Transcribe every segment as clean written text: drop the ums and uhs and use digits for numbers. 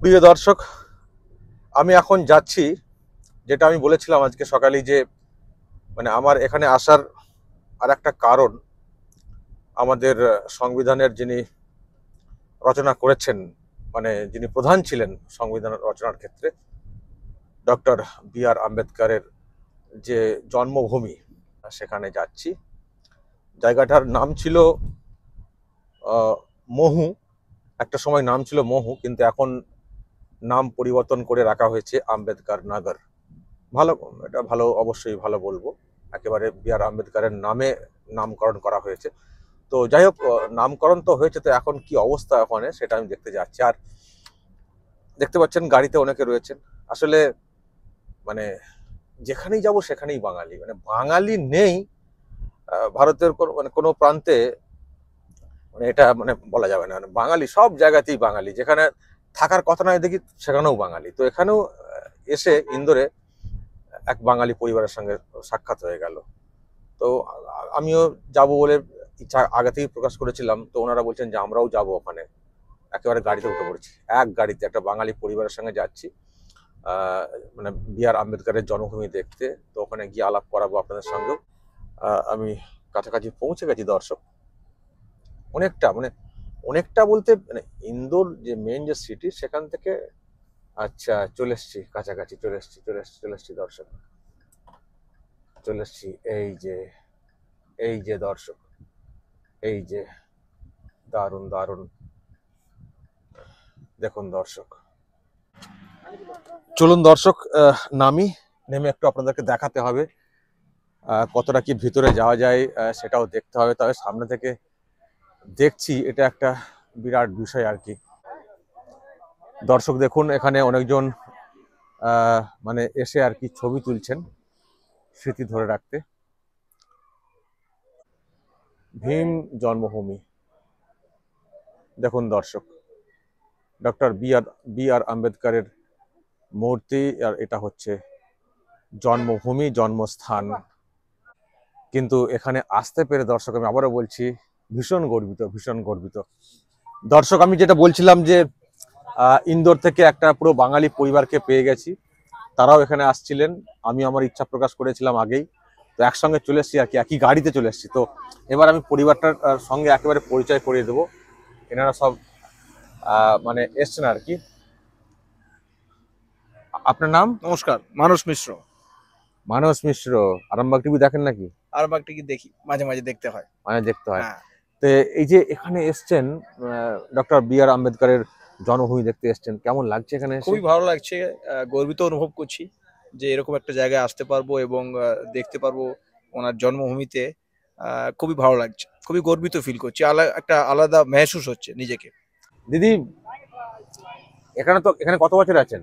প্রিয় দর্শক, আমি এখন যাচ্ছি, যেটা আমি বলেছিলাম আজকে সকালেই, যে মানে আমার এখানে আসার আর একটা কারণ, আমাদের সংবিধানের যিনি রচনা করেছেন, মানে যিনি প্রধান ছিলেন সংবিধান রচনার ক্ষেত্রে, ডক্টর বি.আর. আম্বেদকরের যে জন্মভূমি, সেখানে যাচ্ছি। জায়গাটার নাম ছিল মহু। একটা সময় নাম ছিল মহু, কিন্তু এখন নাম পরিবর্তন করে রাখা হয়েছে আম্বেদকর নগর। ভালো, এটা ভালো, অবশ্যই ভালো বলবো। একেবারে বি.আর. আম্বেদকরের নামে নামকরণ করা হয়েছে। তো যাই হোক, নামকরণ তো হয়েছে, তো এখন কি অবস্থা ওখানে সেটা আমি দেখতে যাচ্ছি। আর দেখতে পাচ্ছেন গাড়িতে অনেকে রয়েছেন। আসলে মানে যেখানেই যাব সেখানেই বাঙালি, মানে বাঙালি নেই ভারতের কোনো প্রান্তে, মানে এটা মানে বলা যাবে না। বাঙালি সব জায়গাতেই বাঙালি, যেখানে থাকার কথা নয় দেখি সেখানেও বাঙালি। তো এখানেও এসে ইন্দোরে এক বাঙালি পরিবারের সঙ্গে সাক্ষাৎ হয়ে গেল। তো আমিও যাব বলে ইচ্ছা আগে থেকেই প্রকাশ করেছিলাম। তো ওনারা বলছেন যে আমরাও যাব ওখানে। একেবারে গাড়িতে উঠে পড়েছি, এক গাড়িতে একটা বাঙালি পরিবারের সঙ্গে যাচ্ছি মানে বি.আর. আম্বেদকরের জন্মভূমি দেখতে। তো ওখানে গিয়ে আলাপ করাবো আপনাদের সঙ্গেও। আমি কাছাকাছি পৌঁছে গেছি দর্শক। অনেকটা বলতে মানে ইন্দোর যে মেন যে সিটি, সেখান থেকে আচ্ছা চলে এসছি, কাছাকাছি চলে এসছি দর্শক, চলে এসছি। এই যে দর্শক, এই যে দারুণ দারুণ, দেখুন দর্শক। চলুন দর্শক, নেমে একটু আপনাদেরকে দেখাতে হবে কতটা কি ভিতরে যাওয়া যায়, সেটাও দেখতে হবে। তবে সামনে থেকে দেখছি, এটা একটা বিরাট বিষয় আর কি। দর্শক দেখুন, এখানে অনেকজন মানে এসে আর কি ছবি তুলছেন স্মৃতি ধরে রাখতে। ভীম জন্মভূমি দেখুন দর্শক, ডক্টর বি.আর. আম্বেদকরের মূর্তি, আর এটা হচ্ছে জন্মভূমি, জন্মস্থান। কিন্তু এখানে আসতে পেরে দর্শক, আমি আবারও বলছি, ভীষণ গর্বিত দর্শক। আমি যেটা বলছিলাম যে ইন্দোর থেকে একটা পুরো বাঙালি পরিবারকে পেয়ে গেছি। তারাও এখানে আসছিলেন, আমি আমার ইচ্ছা প্রকাশ করেছিলাম আগেই। তো একসঙ্গে চলে এসেছি আর কি, একই গাড়িতে চলে এসেছি। তো এবার আমি পরিবারটার সঙ্গে একেবারে পরিচয় করিয়ে দেবো। এনারা সব মানে এসছেন আর কি। আপনার নাম? নমস্কার, মানস মিশ্র। মানস মিশ্র। আরামবাগ টিভি দেখেন নাকি? আরামবাগ টিভি দেখি, মাঝে মাঝে দেখতে হয়। হ্যাঁ। তো এই যে এখানে এসছেন, ডক্টর বি.আর. আম্বেদকরের জন্মভূমি দেখতে এসছেন, কেমন লাগছে এখানে এসে? খুবই ভালো লাগছে, গর্বিত অনুভব করছি যে এরকম একটা জায়গায় আসতে পারবো এবং দেখতে পারবো ওনার জন্মভূমিতে। খুবই ভালো লাগছে, খুবই গর্বিত ফিল করছি, একটা আলাদা মেহসুস হচ্ছে নিজেকে। দিদি, এখানে কত বছর আছেন?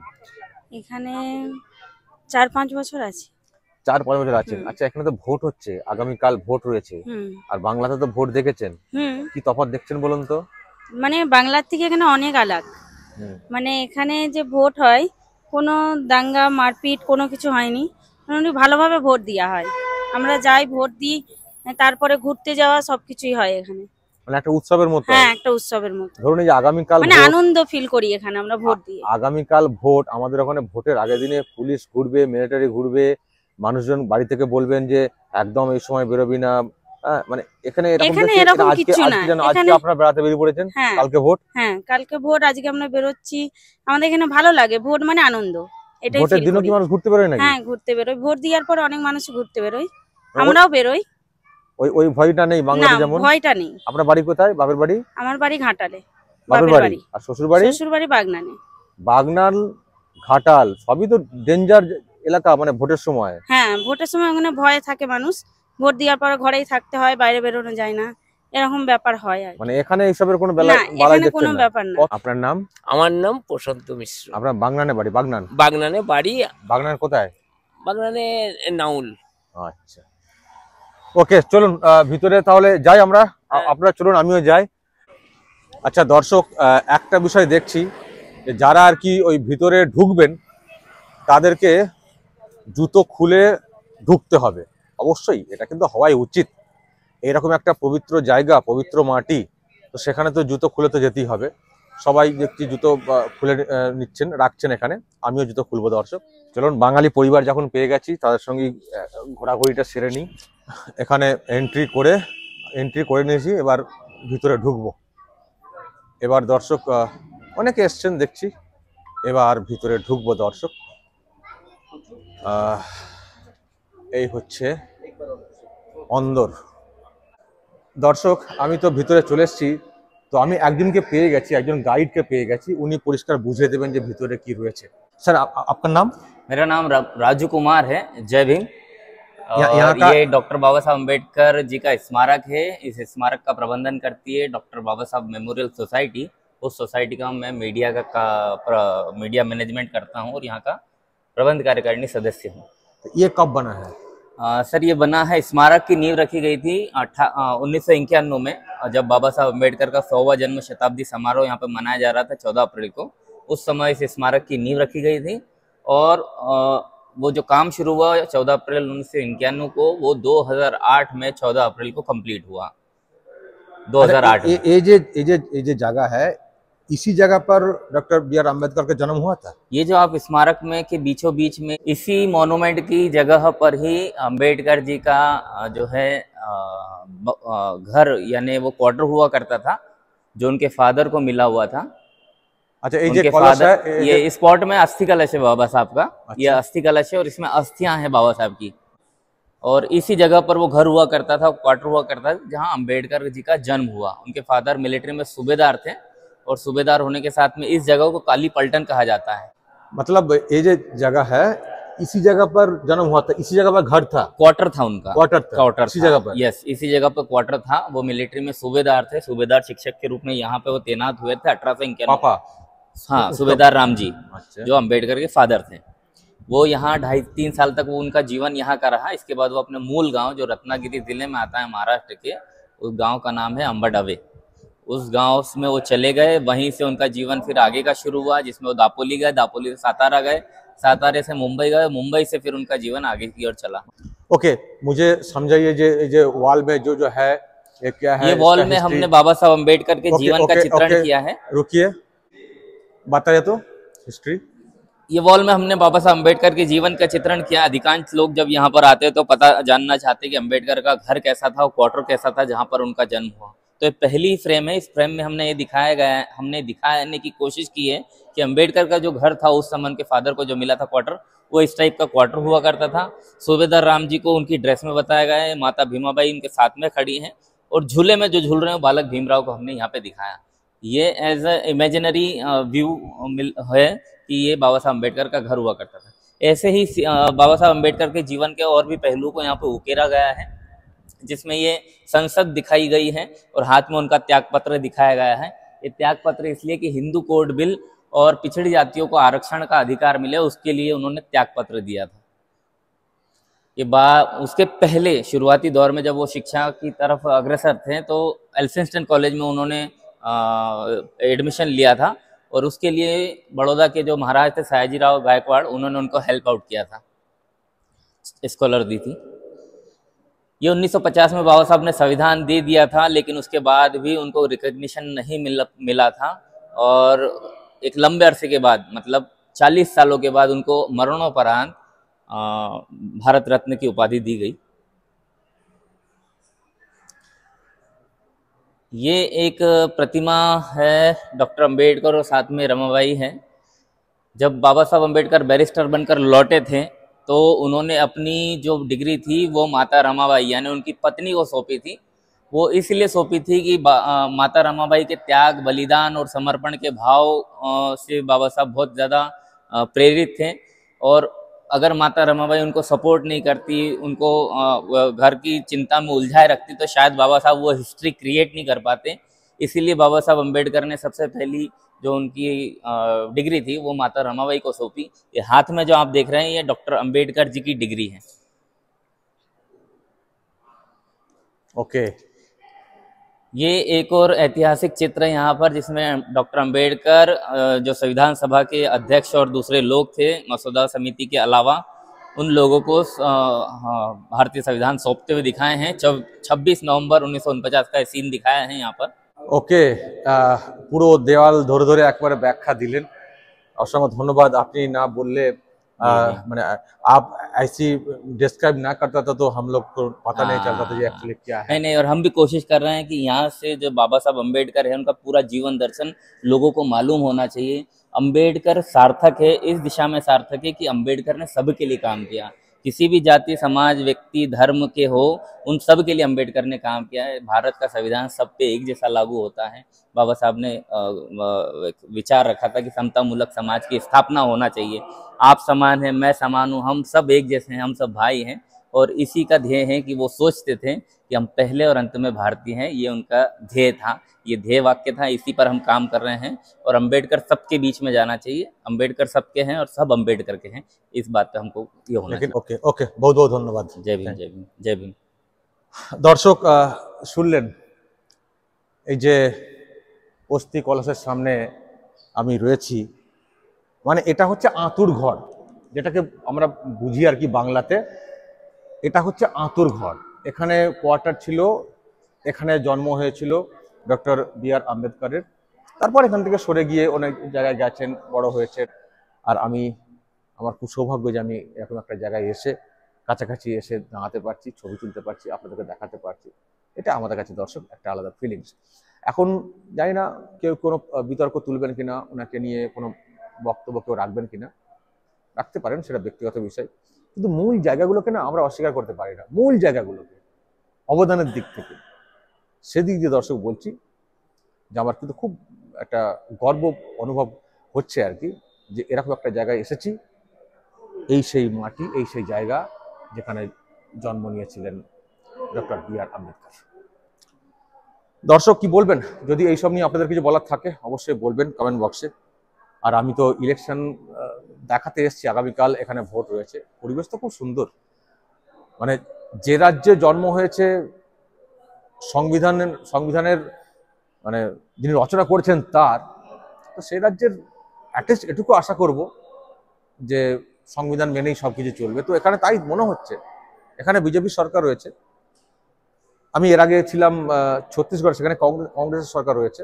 এখানে 4-5 বছর আছে। 4-5 বছর আছেন। আচ্ছা, এখানে তো ভোট হচ্ছে, আগামীকাল ভোট রয়েছে। আর বাংলাতে তো ভোট দেখেছেন, কি তফাৎ দেখছেন বলুন তো? মানে বাংলার থেকে এখানে অনেক আলাদা। মানে এখানে যে ভোট হয়, কোনো দাঙ্গা মারপিট কোনো কিছু হয়নি, ভালোভাবে ভোট দেওয়া হয়। আমরা যাই, ভোট দিই, তারপরে ঘুরতে যাওয়া, সবকিছুই হয় এখানে। মানে একটা উৎসবের মতো। হ্যাঁ, একটা উৎসবের মতো। ধরুন এই যে আগামীকাল, মানে আনন্দ ফিল করি এখানে আমরা ভোট দিয়ে। আগামীকাল ভোট, আমাদের ওখানে ভোটের আগের দিনে পুলিশ ঘুরবে, মিলিটারি ঘুরবে, মানুষজন বাড়ি থেকে বলবেন যে একদম এই সময় বেরোবি না। মানে এখানে এরকম কিছু না। আজকে আপনারা বেড়াতে বেরিয়ে পড়েছেন, কালকে ভোট। হ্যাঁ, কালকে ভোট, আজকে আমরা বেরোচ্ছি। আমাদের এখানে ভালো লাগে, ভোট মানে আনন্দ। এটাই ভোটের দিনও কি মানুষ ঘুরতে বেরোয় নাকি? হ্যাঁ, ঘুরতে বেরোয়। ভোট দেওয়ার পর অনেক মানুষ ঘুরতে বেরোয়, আমরাও বেরোই। ওই ভয়টা নেই বাংলাতে যেমন? ভয়টা নেই। আপনার বাড়ি কোথায়? বাপের বাড়ি? আমার বাড়ি ঘাটালে। বাপের বাড়ি। আর শ্বশুর বাড়ি? শ্বশুর বাড়ি বাগনানে। বাগনান, ঘাটাল সবই তো ডেঞ্জার এলাকা, মানে ভোটের সময়। হ্যাঁ, ভোটের সময় ওখানে ভয়ে থাকে মানুষ। ভোট দেওয়ার পর ঘরেই থাকতে হয়, বাইরে বেরোনো যায় না, এরকম ব্যাপার হয় আর। মানে এখানে এইসবের কোনো কোনো ব্যাপার না। আপনার নাম? আমার নাম প্রশান্ত মিশ্র। আপনার বাগনানে বাড়ি? বাগনানে বাড়ি। বাগনান কোথায়? বাগনানে নাউল। আচ্ছা, ওকে, চলুন ভিতরে তাহলে যাই আমরা। আপনারা চলুন, আমিও যাই। আচ্ছা দর্শক, একটা বিষয় দেখছি যে যারা আর কি ওই ভিতরে ঢুকবেন, তাদেরকে জুতো খুলে ঢুকতে হবে। অবশ্যই এটা কিন্তু হওয়াই উচিত। এরকম একটা পবিত্র জায়গা, পবিত্র মাটি, তো সেখানে তো জুতো খুলে তো যেতেই হবে। সবাই দেখছি জুতো খুলে নিচ্ছেন, রাখছেন এখানে। আমিও জুতো খুলবো দর্শক। চলুন বাঙালি পরিবার যখন পেয়ে গেছি তাদের সঙ্গে ঘোরাঘুরিটা সেরে নিই। এখানে এন্ট্রি করে নিয়েছি, এবার ভিতরে ঢুকবো। এবার দর্শক অনেকে এসছেন দেখছি, এবার ভিতরে ঢুকবো দর্শক। এই হচ্ছে অন্দর। দর্শক আমি তো ভিতরে চলে এসেছি, তো আমি একজনকে পেয়ে গেছি, একজন গাইডকে পেয়ে গেছি, উনি পরিষ্কার বুঝিয়ে দেবেন যে ভিতরে কি রয়েছে। স্যার আপনার নাম? मेरा नाम राजू कुमार है। जय भीम। यहाँ और का- ये डॉक्टर बाबा साहब अम्बेडकर जी का स्मारक है। इस स्मारक का प्रबंधन करती है डॉक्टर बाबा साहब मेमोरियल सोसाइटी। उस सोसाइटी का मैं मीडिया मैनेजमेंट करता हूँ और यहाँ का प्रबंध कार्यकारिणी सदस्य हूँ। ये कब बना है? सर ये बना है, स्मारक की नींव रखी गई थी 1991 में, जब बाबा साहब अम्बेडकर का 100वां जन्म शताब्दी समारोह यहाँ पे मनाया जा रहा था 14 अप्रैल को। उस समय इस स्मारक की नींव रखी गई थी और वो जो काम शुरू हुआ 14 अप्रैल 1991 को, वो 2008 में 14 अप्रैल को कंप्लीट हुआ। 2008 में। ये जो जगह है, इसी जगह पर डॉक्टर बी आर अम्बेडकर का जन्म हुआ था। ये जो आप स्मारक में के बीचों बीच में, इसी मॉन्यूमेंट की जगह पर ही अम्बेडकर जी का जो है घर यानी वो क्वार्टर हुआ करता था, जो उनके फादर को मिला हुआ था। अच्छा, ये उनके जो कलश फादर, है, ये स्पॉट में अस्थि कलश है बाबा साहब का। ये अच्छा। अस्थि कलश है और इसमें अस्थियां हैं बाबा साहब की। और इसी जगह पर वो घर हुआ करता था, क्वार्टर हुआ करता था, जहां अम्बेडकर जी का जन्म हुआ। उनके फादर मिलिट्री में सूबेदार थे और सूबेदार होने के साथ में इस जगह को काली पलटन कहा जाता है। मतलब ये जो जगह है, इसी जगह पर जन्म हुआ था, इसी जगह पर घर था, क्वार्टर था उनका। क्वार्टर इसी जगह पर। यस, इसी जगह पर क्वार्टर था। वो मिलिट्री में सूबेदार थे, सूबेदार शिक्षक के रूप में यहाँ पे वो तैनात हुए थे 1891। पापा? हाँ, सूबेदार राम जी, अच्छा। जो अम्बेडकर के फादर थे। वो यहाँ 2.5-3 साल तक वो उनका जीवन यहाँ का रहा। इसके बाद वो अपने मूल गांव, जो रत्नागिरी जिले में आता है महाराष्ट्र के, उस गांव का नाम है अंबाडावे, उस गांव में वो चले गए। वहीं से उनका जीवन फिर आगे का शुरू हुआ, जिसमें वो दापोली गए, दापोली से सातारा गए, सातारे से मुंबई गए, मुंबई से फिर उनका जीवन आगे की ओर चला। ओके, मुझे समझाइए जो वॉल में जो है ये क्या है? ये वॉल इसका में history? हमने बाबा साहब अम्बेडकर के ओके, जीवन का ओके, चित्रण ओके, किया है। रुकिए, बताइए तो हिस्ट्री। ये वॉल में हमने बाबा साहब अम्बेडकर के जीवन का चित्रण किया। अधिकांश लोग जब यहाँ पर आते हैं तो पता जानना चाहते हैं कि अम्बेडकर का घर कैसा था, क्वार्टर कैसा था, जहाँ पर उनका जन्म हुआ। तो ये पहली फ्रेम है। इस फ्रेम में हमने ये दिखाने की कोशिश की है कि अम्बेडकर का जो घर था उस समय उनके फादर को जो मिला था क्वार्टर, वो इस टाइप का क्वार्टर हुआ करता था। सूबेदार राम जी को उनकी ड्रेस में बताया गया है। माता भीमाबाई उनके साथ में खड़ी हैं और झूले में जो झूल रहे हैं बालक भीमराव को हमने यहाँ पे दिखाया। ये एज ए इमेजिनरी व्यू है कि ये बाबा साहब अम्बेडकर का घर हुआ करता था। ऐसे ही बाबा साहब अम्बेडकर के जीवन के और भी पहलुओं को यहाँ पे उकेरा गया है, जिसमें ये संसद दिखाई गई है और हाथ में उनका त्यागपत्र दिखाया गया है। ये त्यागपत्र इसलिए कि हिंदू कोड बिल और पिछड़ी जातियों को आरक्षण का अधिकार मिले, उसके लिए उन्होंने त्यागपत्र दिया था। ये उसके पहले शुरुआती दौर में जब वो शिक्षा की तरफ अग्रसर थे तो एल्फिंस्टन कॉलेज में उन्होंने एडमिशन लिया था और उसके लिए बड़ौदा के जो महाराज थे सयाजीराव गायकवाड़, उन्होंने उनको हेल्प आउट किया था, स्कॉलर दी थी। ये 1950 में बाबा साहब ने संविधान दे दिया था, लेकिन उसके बाद भी उनको रिकॉग्निशन नहीं मिला था और एक लंबे अरसे के बाद, मतलब 40 सालों के बाद उनको मरणोपरांत भारत रत्न की उपाधि दी गई। ये एक प्रतिमा है डॉक्टर अंबेडकर और साथ में रमाबाई है। जब बाबा साहब अंबेडकर बैरिस्टर बनकर लौटे थे तो उन्होंने अपनी जो डिग्री थी वो माता रमाबाई यानी उनकी पत्नी को सौंपी थी। वो इसलिए सौंपी थी कि माता रमाबाई के त्याग, बलिदान और समर्पण के भाव से बाबा साहब बहुत ज़्यादा प्रेरित थे और अगर माता रमाबाई उनको सपोर्ट नहीं करती, उनको घर की चिंता में उलझाए रखती, तो शायद बाबा साहब वो हिस्ट्री क्रिएट नहीं कर पाते। इसीलिए बाबा साहब अम्बेडकर ने सबसे पहली जो उनकी डिग्री थी वो माता रमाबाई को सौंपी। ये हाथ में जो आप देख रहे हैं ये डॉक्टर अंबेडकर जी की डिग्री है। ओके, ये एक और ऐतिहासिक चित्र है यहाँ पर, जिसमें डॉक्टर अंबेडकर जो संविधान सभा के अध्यक्ष और दूसरे लोग थे मसौदा समिति के अलावा, उन लोगों को भारतीय संविधान सौंपते हुए दिखाए हैं। 26 नवंबर 1949 का सीन दिखाया है यहाँ पर। ওকে, পুরো দেওয়াল ধরে ধরে একবারে ব্যাখ্যা দিলেন, অসংখ্য ধন্যবাদ। আপনি না বললে मैंने आप ऐसी डिस्क्राइब ना करता था तो हम लोग को पता नहीं चलता था ये एक्चुअली क्या है। नहीं, और हम भी कोशिश कर रहे हैं कि यहाँ से जो बाबा साहब अम्बेडकर है उनका पूरा जीवन दर्शन लोगों को मालूम होना चाहिए। अम्बेडकर सार्थक है, इस दिशा में सार्थक है कि अम्बेडकर ने सबके लिए काम किया, किसी भी जाति समाज व्यक्ति धर्म के हो उन सब के लिए अम्बेडकर ने काम किया है। भारत का संविधान सब पे एक जैसा लागू होता है। बाबा साहब ने विचार रखा था कि समतामूलक समाज की स्थापना होना चाहिए। आप समान हैं, मैं समान हूँ, हम सब एक जैसे हैं, हम सब भाई हैं, और इसी का ध्येय है कि वो सोचते थे कि हम पहले और अंत में भारतीय हैं। ये उनका ध्येय था, ये ध्येय वाक्य था, इसी पर हम काम कर रहे हैं। और अम्बेडकर सबके बीच में जाना चाहिए, अम्बेडकर सबके हैं और सब अम्बेडकर के हैं, इस बात पे हमको ये होना चाहिए। ওকে ওকে, बहुत बहुत ধন্যবাদ। जय भीम, जय भीम, जय भीम। দর্শক শুনলেন, এই যে অস্থি কলসের সামনে আমি রয়েছি, মানে এটা হচ্ছে আঁতুর ঘর, যেটাকে আমরা বুঝি আর কি বাংলাতে। এটা হচ্ছে আঁতুর ঘর, এখানে কোয়ার্টার ছিল, এখানে জন্ম হয়েছিল ডক্টর বি.আর. আম্বেদকরের। তারপর এখান থেকে সরে গিয়ে অনেক জায়গায় গেছেন, বড় হয়েছে। আর আমার খুব সৌভাগ্য যে আমি এরকম একটা জায়গায় এসে কাছাকাছি এসে দাঁড়াতে পারছি, ছবি তুলতে পারছি, আপনাদেরকে দেখাতে পারছি। এটা আমাদের কাছে দর্শক একটা আলাদা ফিলিংস। এখন জানি না কেউ কোনো বিতর্ক তুলবেন কিনা, ওনাকে নিয়ে কোনো বক্তব্য কেউ রাখবেন কিনা, রাখতে পারেন, সেটা ব্যক্তিগত বিষয়। কিন্তু মূল জায়গাগুলোকে না আমরা অস্বীকার করতে পারি না, মূল জায়গাগুলোকে অবদানের দিক থেকে। সেদিক দিয়ে দর্শক বলছি যে আমার কিন্তু খুব একটা গর্ব অনুভব হচ্ছে আর কি, যে এরকম একটা জায়গায় এসেছি। এই সেই মাটি, এই সেই জায়গা যেখানে জন্ম নিয়েছিলেন ডক্টর বি.আর. আম্বেদকর। দর্শক কি বলবেন? যদি এইসব নিয়ে আপনাদের কিছু বলার থাকে অবশ্যই বলবেন কমেন্ট বক্সে। আর আমি তো ইলেকশন দেখাতে এসেছি, আগামীকাল এখানে ভোট রয়েছে। পরিবেশ তো খুব সুন্দর, মানে যে রাজ্যে জন্ম হয়েছে, সংবিধানের মানে যিনি রচনা করেছেন তার, তো সেই রাজ্যের অ্যাটলিস্ট এটুকু আশা করব যে সংবিধান মেনেই সব কিছু চলবে। তো এখানে তাই মনে হচ্ছে, এখানে বিজেপি সরকার রয়েছে। আমি এর আগে ছিলাম ছত্তিশগড়, সেখানে কংগ্রেসের সরকার রয়েছে।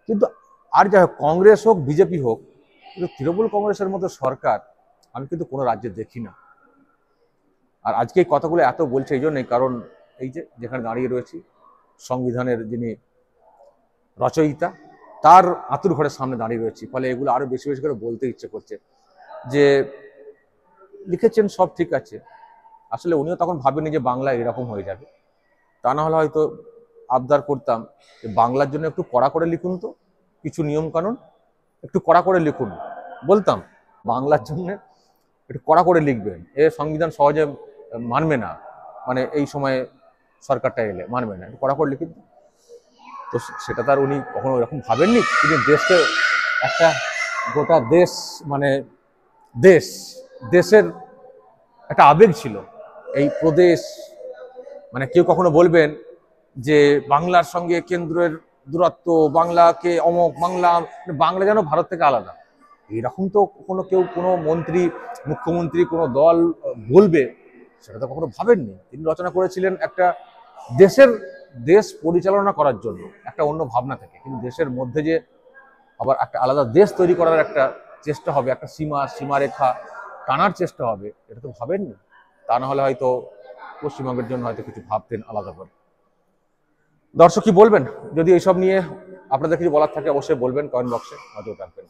কিন্তু আর যাই হোক, কংগ্রেস হোক বিজেপি হোক, কিন্তু তৃণমূল কংগ্রেসের মতো সরকার আমি কিন্তু কোনো রাজ্যে দেখি না। আর আজকে এই কথাগুলো এত বলছে এই জন্যই, কারণ এই যে যেখানে দাঁড়িয়ে রয়েছি, সংবিধানের যিনি রচয়িতা, তার আঁতুর ঘরের সামনে দাঁড়িয়ে রয়েছি। ফলে এগুলো আরো বেশি বেশি করে বলতে ইচ্ছে করছে যে লিখেছেন সব ঠিক আছে, আসলে উনিও তখন ভাবেনি যে বাংলা এরকম হয়ে যাবে। তা না হলে হয়তো আবদার করতাম যে বাংলার জন্য একটু কড়া করে লিখুন, তো কিছু নিয়ম কানুন একটু কড়া করে লিখুন, বলতাম বাংলার জন্য একটু কড়া করে লিখবেন। এ সংবিধান সহজে মানবে না, মানে এই সময়ে সরকারটা এলে মানবে না, একটু কড়া করে লিখুন। তো সেটা তার উনি কখনো এরকম ভাবেননি। তিনি দেশকে একটা গোটা দেশ, মানে দেশের একটা আবেগ ছিল এই প্রদেশ। মানে কেউ কখনো বলবেন যে বাংলার সঙ্গে কেন্দ্রের দূরত্ব, বাংলাকে অমক, বাংলা যেন ভারত থেকে আলাদা, এরকম তো কেউ কোনো মন্ত্রী, মুখ্যমন্ত্রী, কোনো দল বলবে সেটা তো কখনো ভাবেননি। তিনি রচনা করেছিলেন একটা দেশ পরিচালনা করার জন্য, একটা অন্য ভাবনা থেকে। কিন্তু দেশের মধ্যে যে আবার একটা আলাদা দেশ তৈরি করার একটা চেষ্টা হবে, একটা সীমারেখা টানার চেষ্টা হবে, এটা তো ভাবেননি। তা না হলে হয়তো পশ্চিমবঙ্গের জন্য হয়তো কিছু ভাবতেন আলাদা করে। দর্শক কি বলবেন? যদি এইসব নিয়ে আপনাদের কিছু বলার থাকে অবশ্যই বলবেন কমেন্ট বক্সে, নজর রাখবেন।